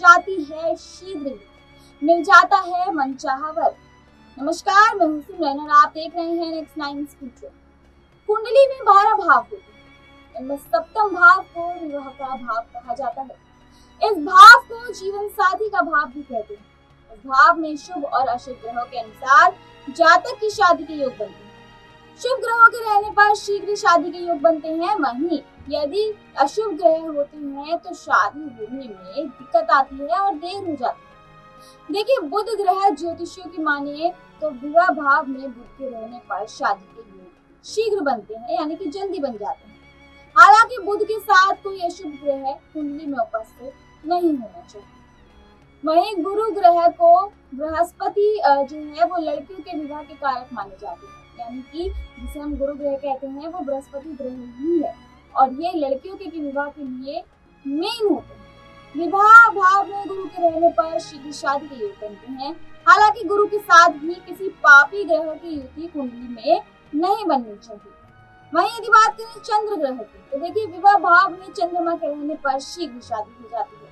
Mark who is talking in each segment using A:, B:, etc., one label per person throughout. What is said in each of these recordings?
A: जाती है शीघ्र ही, मिल जाता है मनचाहा वर। नमस्कार, मैं हूं सिमरन और आप देख रहे हैं नेक्स्ट 9 स्पीच। कुंडली में 12 भाव होते हैं। इनमें सप्तम भाव को विवाह का भाव कहा जाता है। इस भाव को जीवन साथी का भाव भी कहते हैं। इस भाव में शुभ और अशुभ ग्रहों के अनुसार जातक की शादी के योग बनते हैं। शुभ ग्रहों के रहने पर शीघ्र शादी के योग बनते हैं, वहीं यदि अशुभ ग्रह होते हैं तो शादी होने में दिक्कत आती है और देर हो जाती है। देखिए, बुध ग्रह ज्योतिषियों की माने तो विवाह भाव में बुध के रहने पर शादी के योग शीघ्र बनते हैं, यानी कि जल्दी बन जाते हैं। हालांकि बुध के साथ कोई अशुभ ग्रह कुंडली में उपस्थित नहीं होना चाहिए। वहीं गुरु ग्रह को बृहस्पति जो है वो लड़कियों के विवाह के कारक माने जाते हैं, यानी कि जिसे हम गुरु ग्रह कहते हैं वो बृहस्पति ग्रह ही है और ये लड़कियों के विवाह के लिए मेन होते हैं। विवाह भाव में गुरु के रहने पर शीघ्र शादी के योग बनते हैं। हालांकि गुरु के साथ भी किसी पापी ग्रह की युति कुंडली में नहीं बननी चाहिए। वहीं यदि बात करें चंद्र ग्रह की, तो देखिए विवाह भाव में चंद्रमा के रहने पर शीघ्र शादी हो जाती है।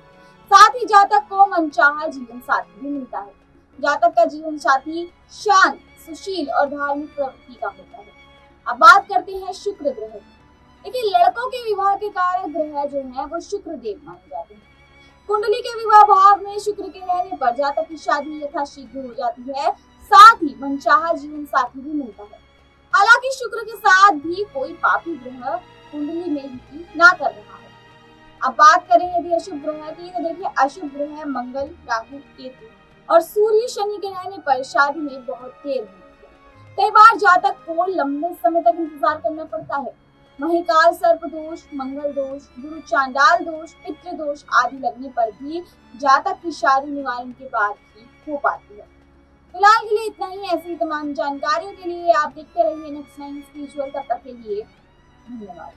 A: साथ ही जातक को मनचाहा जीवन साथी भी मिलता है। जातक का जीवन साथी शांत, सुशील और धार्मिक प्रवृत्ति का होता है। अब बात करते हैं शुक्र ग्रह की। देखिए, लड़कों के विवाह के कारक ग्रह जो है वो शुक्र देव माने जाते हैं। कुंडली के विवाह भाव में शुक्र के रहने पर जातक की शादी यथाशीघ्र हो जाती है। साथ ही मनचाहा जीवन साथी भी मिलता है। हालांकि शुक्र के साथ भी कोई पापी ग्रह कुंडली में युति ना कर रहा है। अब बात करें यदि अशुभ ग्रह की, तो देखिए अशुभ ग्रह मंगल, राहु, केतु और सूर्य, शनि के रहने पर शादी में बहुत देर होती है। कई बार जातक को लंबे समय तक इंतजार करना पड़ता है। वहीं काल सर्प दोष, मंगल दोष, गुरु चांडाल दोष, पितृ दोष आदि लगने पर भी जातक की शादी निवारण के बाद ही हो पाती है। फिलहाल के लिए इतना ही। ऐसी तमाम जानकारियों के लिए आप देखते रहिए नेक्स्ट 9 स्पिरिचुअल। तब तक के लिए धन्यवाद।